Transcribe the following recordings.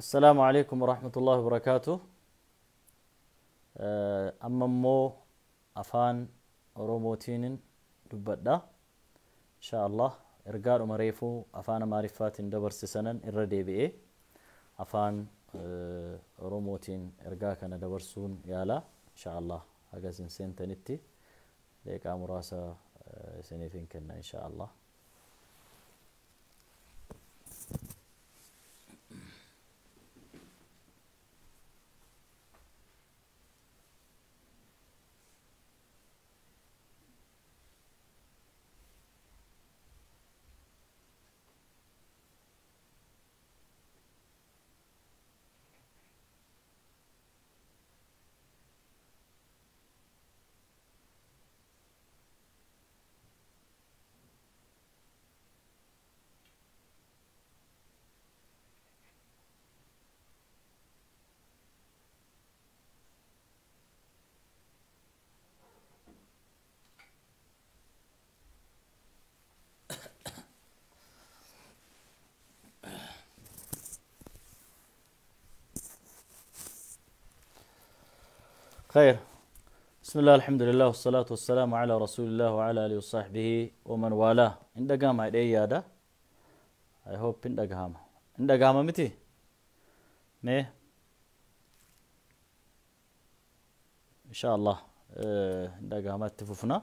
السلام عليكم ورحمة الله وبركاته. أممو أفان روموتين دبدا إن شاء الله إرجال مريفو أفان معرفات دبر سنن الردي بإيه أفان روموتين إرجال كان دبرسون يالا إن شاء الله هجازين سنتنتي ليك أمراسا سنتين كنا إن شاء الله. خير. بسم الله الحمد لله والصلاة والسلام على رسول الله وعلى آله وصحبه ومن والاه. عند قامة إيه هذا؟ I hope عند قامة متى؟ مه إن شاء الله عند قامة تفوفنا.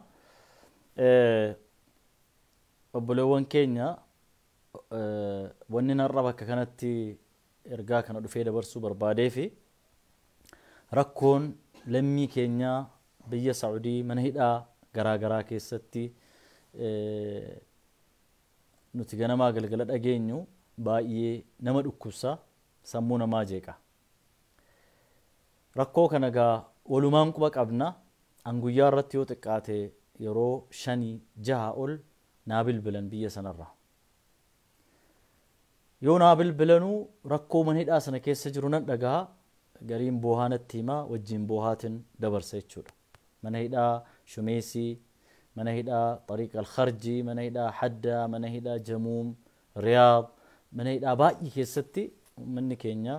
أبلوان كينيا وننا الربع كانت إرجاع كانوا دفيدا برسو بربادي في ركون لمي كينيا بيا سعودي من هيدا غرا كيستي نتيجنا ما قلقلت أجينيو باقي نمد أكوسا سمونا ما جيكا ركو كنجا ولومان كبك أبنا أنغويا رتيو تكاتي يرو شني جهاول نابل بلن بيا سنرة يو نابل بلنو ركو من هيدا سنة كيس جرونا دجا قريم بوهان التيما وجين بوهاتن دبر سيتشور من هيدا شميسي من هيدا طريق الخرجي من هيدا حدا من هيدا جموم رياض من هيدا باقي كيستي من كينيا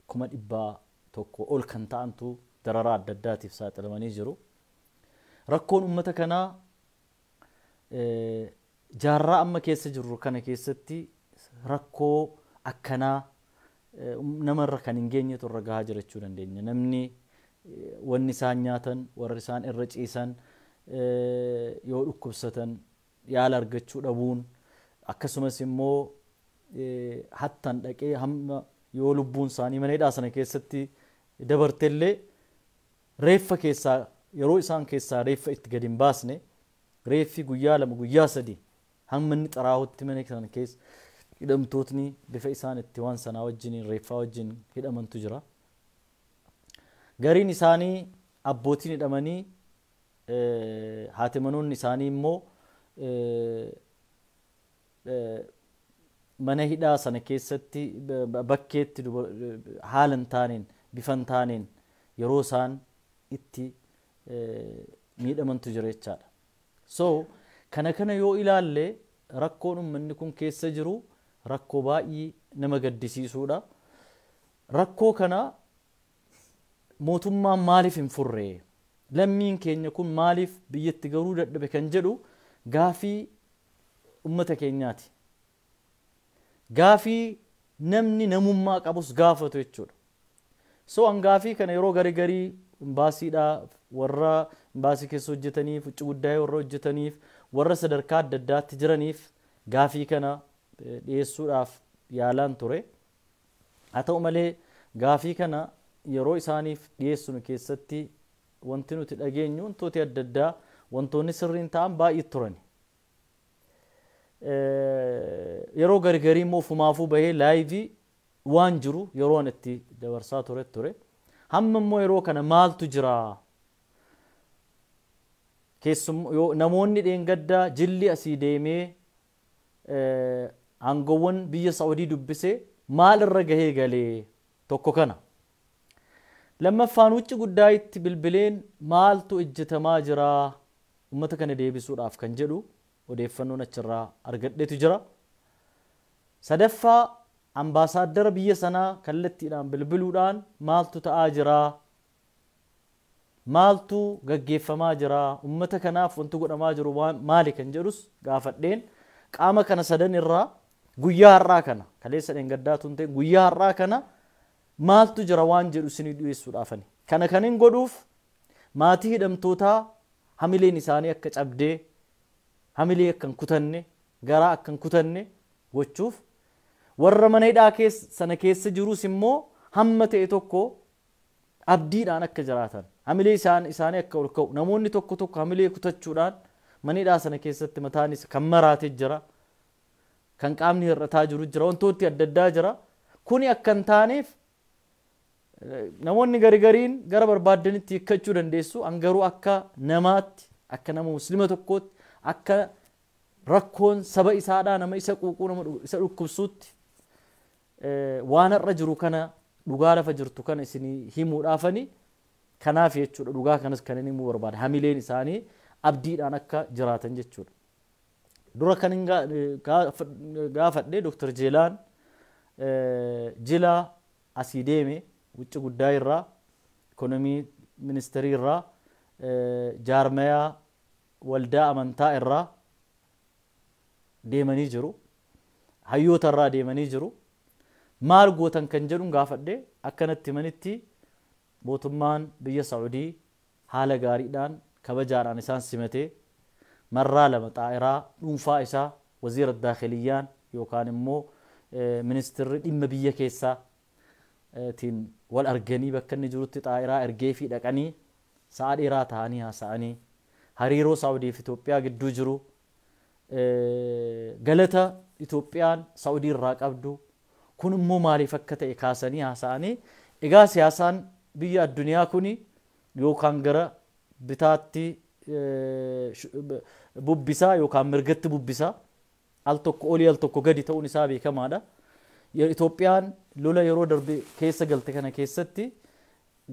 كما إبا توكو أول كنتانتو درارات دداتي في ساعة لما نيجرو ركون أمتكنا جارة أما كيس جرو كان كيستي ركو أكنا نمر كان إنجيني ترجع هاجرتشون عندنا نمني والنسان ياتن والرسان الرجيسان يور أكبستن يالر جتشون أبون أكسم سمو حتى لكي هم يولبون ساني من هيدا سنة كيستي دبرتلي ريف كيسا يرويسان كيسا ريف إتقدم باسني ريف في جيال مجيا سدي هم من تراهو تمنك سنة كيس إذا متوتني بفيسان التوان سنة وجني ريفا وجن هذا من تجرا غاري نساني أبوتي ندمني هاتمنون نساني مو من هيدا سنة كيستي بكيت حالن تانين بفن تانين يروسان إتي ميدا من تجرا يتشار كنا يو إلى اللي ركون منكم كيس جرو ركو باقي نما قدسي سودا ركو كنا موتما مالف انفره لمين كين يكون مالف بيتقرو بكنجلو غافي أمتا كينياتي غافي نمني نمما قبوس غافتو يتشود أن غافي كان يرو غري مباسي دا ورا مباسي كيسو جتنيف وچود داي ورو جتنيف ورا صدركات ددات تجرنيف غافي كنا dhiyeessuudhaaf yaalaan ture haa ta'u malee gaafii kana yeroo isaaniif dhiyeessinu keessatti wanti nuti dhageenyu wantooti adda addaa wantoonni sirriin ta'an baay'ee turan yeroo gargarii immoo fumaafuu bahee laayivii waan jiru yeroo an itti dabarsaa ture hamma immoo yeroo kana maaltu jira keessumaa namoonni dheengaddaa jilli asii deemee angowwan biyya Saudi dubbise maal irra gahee galee tokko kana lammaffaan wucci guddaayitti bilbileen maaltu ejjetamaa jira ummata kana deebisuudhaaf kan jedhu odeeffannoon achirraa argadheetu jira sadaffaa ambaasaadara biyya sanaa kallattiidhaan bilbiluudhaan maaltu ta'aa jira, maaltu gaggeeffamaa jira, ummata kanaaf wanti godhamaa jiru maali kan jedhus gaafadheen qaama kana sadan irraa guyyaa har'aa kana kaleessa dheengaddaatu hin ta'e guyyaa har'aa kana maaltu jira waan jedhu isinii dhiyeessuudhaafani. Kana kan hin godhuuf maatii hidhamtootaa hamileen isaanii akka cabdee hamilee akka hin kutanne garaa akka hin kutanne gochuuf warra mana hidhaa sana keessa jirus immoo hamma ta'e tokko abdiidhaan akka jiraatan hamilee isaanii akka ol ka'u namoonni tokko hamilee kutachuudhaan mana hidhaa sana keessatti mataan isa kan maraatee jira, kan qaamni hir'ataa jiru jira, wantooti adda addaa jira. Kuni akka hin taaneef namoonni garigariin gara barbaaddanitti hiikkachuu dandeessu. Angaruu akka namaatti akka nama muslima tokkootti akka rakkoon saba isaadhaa nama isa quuquu nama isa dhukkubsuutti waan har'a jiru kana dhugaa lafa jirtu kana isinii himuudhaafani. Kanaaf jechuudha dhugaa kanas kan inni himuu barbaada. Hamileen isaanii abdiidhaan akka jiraatan jechuudha. Dura kan gaafadhe Dr. Jeelaan jila asii deeme wucci guddaa irraa ikonomii ministeerii irraa jaarmayaa waldaa amantaa irraa deemanii jiru, hayyoota irraa deemanii jiru. Maal gootan kan jedhuun gaafadhe akkanatti himanitti mootummaan biyya Saa'udii haala gaariidhaan kabajaadhaan isaan simatee marraa lama xaa'iraa dhuunfaa isaa waziira daakhiliyyaan yookaan immoo ministeerri dhimma biyya keessaa tiin wal arganii bakka inni jirutti xaa'iraa ergee fi dhaqanii sa'a dheeraa ta'anii haasa'anii hariiroo Saa'udii fi Itoophiyaa gidduu jiru galata Itoophiyaan Saa'udii irraa qabdu kun immoo maaliif akka ta'e kaasanii haasa'anii egaa siyaasaan biyya addunyaa kuni yookaan gara bitaatti bubbisaa yookaan mirgatti bubbisaa al tokko olii al tokko gadi ta'uun isaa beekamaadha. Itoophiyaan lola yeroo darbe keessa galte kana keessatti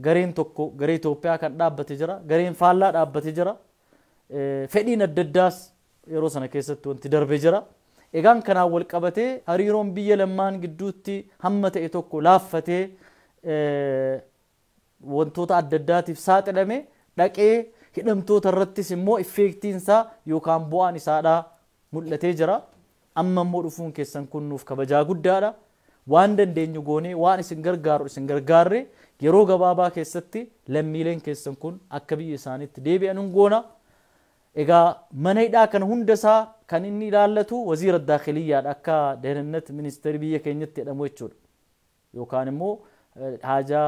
gareen tokko garee Itoophiyaa kan dhaabbate jira, gareen faallaa dhaabbate jira. Fedhiin adda addaas yeroo sana keessatti wanti darbe jira. Egaan kanaan wal qabatee hariiroon biyya lamaan gidduutti hamma ta'e tokko laaffatee wantoota adda addaatiif saaxilame dhaqee hidhamtoota irrattis immoo effeektiin isaa yookaan bu'aan isaadhaa mul'atee jira. Amma immoo dhufuun keessan kun nuuf kabajaa guddaadha. Waan dandeenyu goonee waan isin gargaaru isin gargaarre yeroo gabaabaa keessatti lammiileen keessan kun akka biyya isaaniitti deebi'an goona. Egaa mana hidhaa kana hunda isaa kan inni ilaallatu waziira daakhiliyyaadha akka dehennat ministeerii biyya keenyatti jedhamu jechuudha. Yookaan immoo haajaa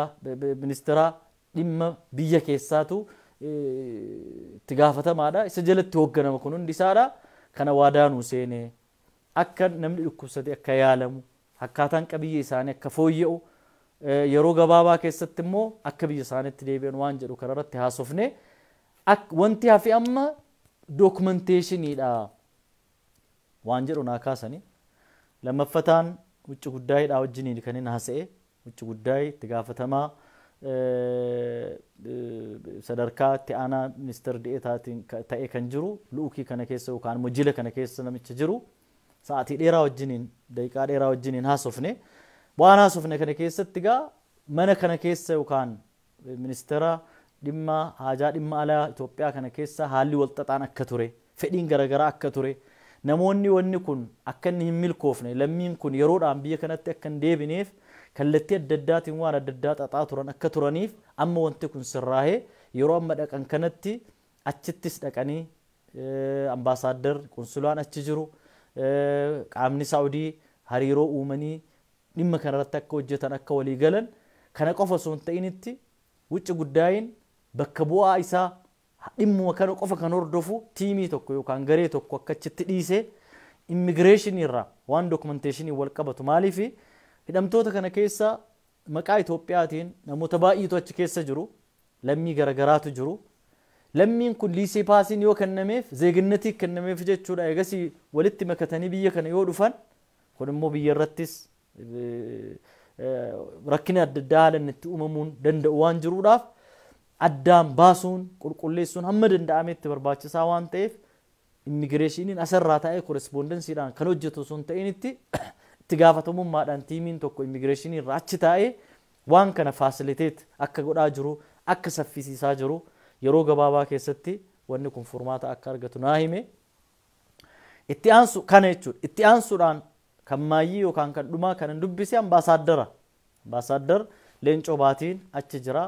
ministeera dhimma biyya keessaatu itti gaafatamaadha. Isa jalatti hoogganama kun hundi isaadha. Kana waadaanuu seenee akka namni dhukkubsate akka yaalamu akkaataan qabiyyee isaanii akka fooyya'u yeroo gabaabaa keessatti immoo akka biyya isaaniitti deebi'an waan jedhu kanarratti haasofne wanti hafi amma dokumenteeshiniidha waan jedhu naa kaasanii lammaffataan wucci guddaayidha wajjiniin kan inni haasa'e wucci guddaay itti gaafatamaa sadarkaa itti aanaa ministeera de'eetaatiin ta'e kan jiru lu'ukii kana keessa yookaan immoo jila kana keessa namicha jiru sa'aatii dheeraa wajjiniin daqiiqaa dheeraa wajjiniin haasofne waan haasofne kana keessatti gaa mana kana keessa yookaan ministeera dhimma haajaa dhimma alaa Itoophiyaa kana keessa haalli walxaxaan akka ture fedhiin garagaraa akka ture namoonni wanni kun akka inni hin milkoofne lammiin kun yeroodhaan biyya kanatti akka hin deebineef kallattii adda addaatiin waan adda addaa xaxaa turan akka turaniif amma wanti kun sirraahee yeroo amma dhaqan kanatti achittis dhaqanii ambaasaadar qunsulaan achi jiru qaamni Saa'udii hariiroo uumanii dhimma kanarratti akka hojjetan akka walii galan kana qofa osoo hin ta'initti wucci guddaayin bakka bu'aa isaa dhimmuma kana qofa kan hordofu tiimii tokko yookaan garee tokko akka achitti dhiisee immigireeshinii irraa waan dokumenteeshinii wal qabatu maaliif hidhamtoota kana keessa maqaa Itoophiyaatiin namoota baay'eetu achi keessa jiru lammii garagaraatu jiru. Lammiin kun liisee paasiin yoo kennameef zeeginnatii kennameef jechuudha. Egasii walitti makatanii biyya kana yoo dhufan kun immoo biyya irrattis rakkina adda addaa haalan itti uumamuun danda'u waan jiruudhaaf addaan baasuun qulqulleessuun hamma danda'ametti barbaachisaa waan ta'eef immigireeshiniin asirraa ta'ee korespondensiidhaan kan hojjetu osoo hin ta'initti itti gaafatamummaadhaan tiimiin tokko immigireeshinii irraa achi taa'ee waan kana faasiliteet akka godhaa jiru akka saffisiisaa jiru yeroo gabaabaa keessatti wanni kun furmaata akka argatu naa hime. Itti aansu kana jechuudha. Itti aansuudhaan kan maayyii yookaan kan dhumaa kan dubbise ambaasaaddara. Ambaasaaddar Leencoo Baatiin achi jira.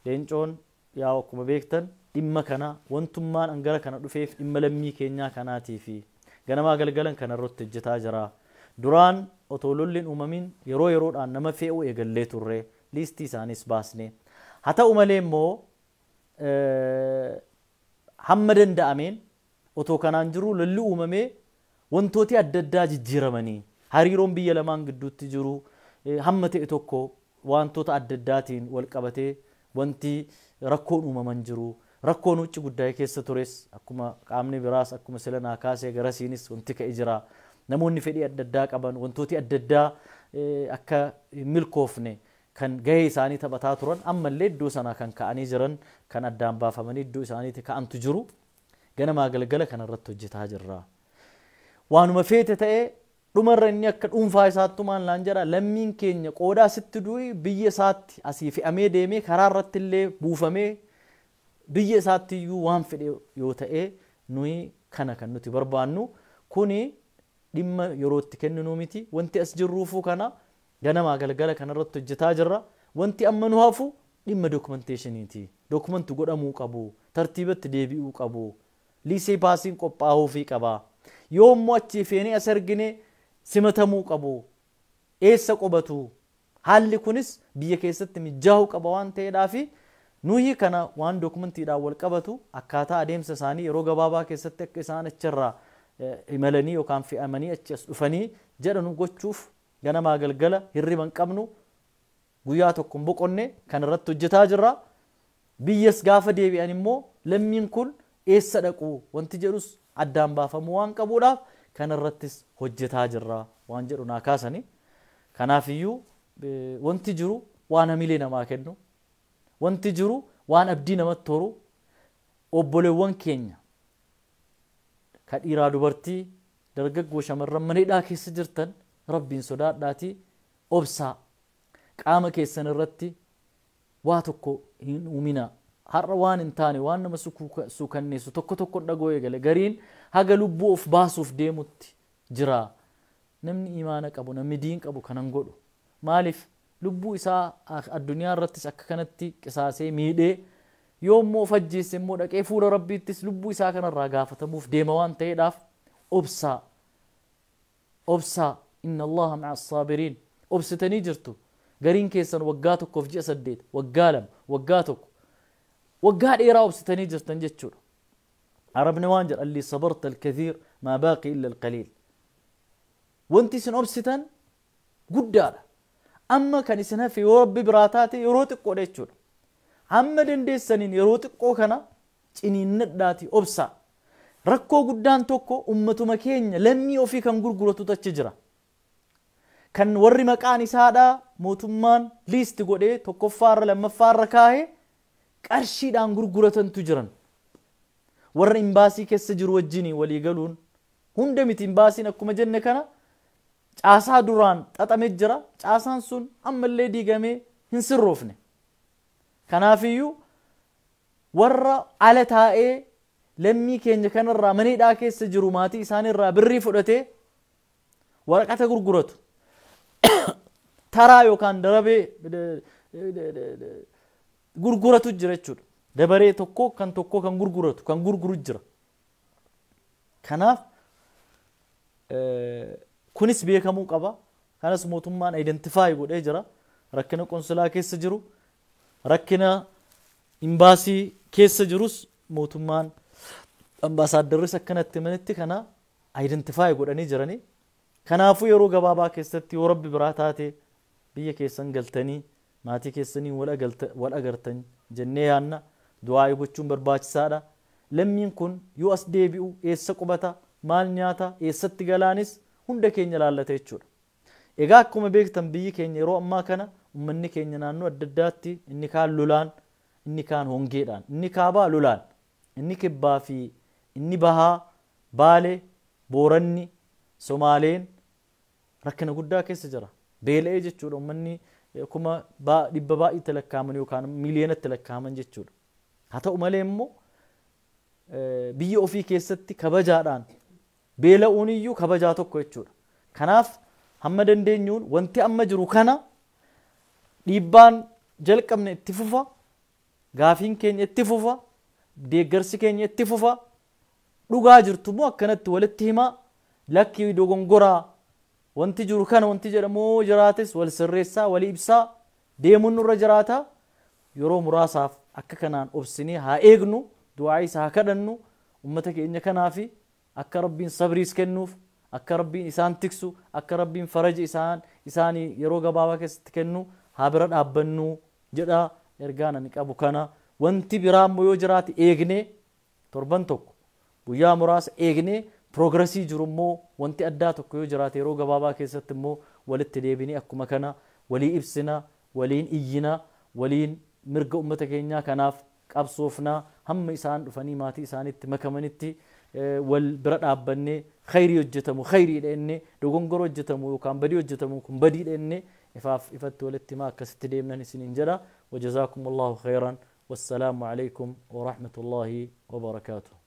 Leencoon yaa akkuma beektan dhimma kana wantummaan angara kana dhufeef dhimma lammii keenyaa kanaatii fi ganamaa galgalan kana irratti hojjetaa jira. Duraan otoo lolliin uumamin yeroo yeroodhaan nama fe'uu eegallee turre liistii isaanis baasne. Haa ta'u malee immoo hamma danda'ameen otoo kanaan jiru lolli uumamee wantooti adda addaa jijjiiramanii hariiroon biyya lamaan gidduutti jiru hamma ta'e tokko wantoota adda addaatiin wal qabatee wanti rakkoon uumaman jiru. Rakkoon ucci guddaa keessa tures akkuma qaamni biraas akkuma silanaa kaasee garasiinis wanti ka'e jira. Namoonni fedhii adda addaa qaban wantooti adda addaa akka milkoofne kan gahee isaanii taphataa turan ammallee iddoo sanaa kan ka'anii jiran kan addaan baafamanii iddoo isaaniitti ka'antu jiru. Ganamaa galgala kanarratti hojjetaa jirra. Waanuma feete ta'ee dhumarra inni akka dhuunfaa isaattumaan laan jedha lammiin keenya qoodaa sitti du'i biyya isaatti asii fe'amee deemee karaa irratti illee buufamee biyya isaatti iyyuu waan fedhe yoo ta'e nuyi kana kan nuti barbaannu kuni dhimma yerootti kenninu miti wanti as jirruufuu kana ganamaa galgala kanarratti hojjetaa jirra. Wanti amma nu hafu dhimma dokumenteeshiniiti. Dokumentu godhamuu qabu, tartiibatti deebi'uu qabu, liisee paasiin qophaa'uu fi qaba. Yoommoo achi feenee as argine simatamuu qabu, eessa qubatu. Haalli kunis biyya keessatti mijaa'uu qaba waan ta'eedhaafi nuyi kana waan dokumentiidhaan wal qabatu akkaataa adeemsa isaanii yeroo gabaabaa keessatti akka isaan achirraa imalanii yookaan fe'amanii achi as dhufanii jedhanu gochuuf ganamaa galgala hirriban qabnu guyyaa tokko boqonne kan irratti hojjetaa jirra. Biyyas gaafa deebi'an immoo lammiin kun eessa dhaqu wanti jedhus addaan baafamuu waan qabuudhaaf kan irrattis hojjetaa jirra waan jedhu naa kaasani. Kanaaf iyyuu wanti jiru waan hamilee namaa kennu, wanti jiru waan abdii namatti horu obboleewwan keenya ka dhiiraa dubartii dargaggoo shamarran maneedhaa keessa jirtan rabbiin sodaadhaatii obsaa qaama keessan irratti waa tokko hin uumina. Har'a waan hin taane waan nama suukanneessu tokko tokko dhagoo eegale gariin haga lubbuu of baasuuf deemutti jira. Namni imaana qabu namni diin qabu kanan godhu maaliif lubbuu isaa addunyaa irrattis akka kanatti qisaasee miidhee yoommoo of ajjeesse immoo dhaqee fuula rabbiittis lubbuu isaa kanarraa gaafatamuuf deema waan ta'eedhaaf obsaa inna allaha ma'a as-saabiriin obsitanii jirtu. Gariin keessan waggaa tokkoof ji'a 8 waggaa 2 waggaa 1 waggaa dheeraa obsitanii jirtan jechuudha. Arabni waan jedha alli sabarta al-kathiir maa baaqi illa al-qaliil. Wanti isin obsitan guddaadha. Amma kan isin hafe yoo rabbi biraa taate yeroo xiqqoodha jechuudha. Amma dandeessaniin yeroo xiqqoo kana ciniinnadhaati obsaa. Rakkoo guddaan tokko ummatuma keenya lammii ofii kan gurguratu achi jira. Kan warri maqaan isaadhaa mootummaan liisti godhee tokkoffaarra lammaffaarra kaahee qarshiidhaan gurguratantu jiran. Warra imbaasii keessa jiru wajjinii walii galuun hunda miti imbaasiin akkuma jenne kana caasaa duraan xaxamee jira. Caasaan sun ammallee diigamee hin sirroofne. Kanaafiyyuu warra ala taa'ee lammii keenya kanarraa maneedhaa keessa jiru maatii isaanirraa birrii fudhatee waraqata gurguratu. Taraa yookaan darabee gurguratu jira jechuudha. Dabaree tokko kan gurguratu kan gurguru jira. Kanaaf kunis beekamuu qaba. Kanas mootummaan identify godhee jira. Rakkina qonsulaa keessa jiru, rakkina imbaasii keessa jirus mootummaan ambaasaaddarris akkanatti manitti kana identify godhanii jiranii. Kanaafuu yeroo gabaabaa keessatti yoo rabbi biraa taate biyya keessan galtanii maatii keessanii wal agartan jennee yaanna du'aa gochuun barbaachisaadha. Lammiin kun yoo as deebi'u eessa qubata, maal nyaata, eessatti galaanis hunda keenya laallata jechuudha. Egaa akkuma beektan biyyi keenya yeroo ammaa kana ummanni keenya naannoo adda addaatti inni kaan lolaan, inni kaan hongeedhaan, inni kaabaa lolaan, inni kibbaa fi inni bahaa, Baalee, Booranni, Somaaleen rakkina guddaa keessa jira beela'ee jechuudha ummanni kuma dhibba baay'ee lakkaa'aman yookaan miliyoonatti lakkaa'aman jechuudha haa ta'u malee immoo biyya ofii keessatti kabajaadhaan beela'uun iyyuu kabajaa tokko jechuudha kanaaf hamma dandeenyuun wanti amma jiru kana dhiibbaan jalqabne itti fufa gaafiin keenya itti fufa deeggarsi keenya itti fufa dhugaa jirtu moo akkanatti walitti himaa lakkii dogongoraa wanti jiru kana wanti jedhamoo jiraates wal sirreessaa wal ibsaa deemuun nurra jiraata yeroo muraasaaf akka kanaan obsinee haa eegnu du'aa isaa haa kadhannu ummata keenya kanaafi akka rabbiin sabriis kennuuf akka rabbiin isaan tiksu akka rabbiin faraja isaanii yeroo gabaabaa keessatti kennu haa bira dhaabbannu jedha ergaan ani qabu kana wanti biraa immoo yoo jiraate eegnee torban tokko guyyaa muraasa eegnee progressii jiru immoo wanti addaa tokko yoo jiraate yeroo gabaabaa keessatti immoo walitti deebinee akkuma kana walii ibsina waliin iyyina waliin mirga ummata keenyaa kanaaf qabsoofna hamma isaan dhufanii maatii isaanitti makamanitti wal bira dhaabbannee khayrii hojjetamu khayrii dhenne dogongoro hojjetamu yookaan badii hojjetamu kun badii dhenne ifatti walitti maa akkasitti deemnan isiniin jedha wajazakumullahu khayran wassalamu alaykum wa rahmatullahi wa barakatuh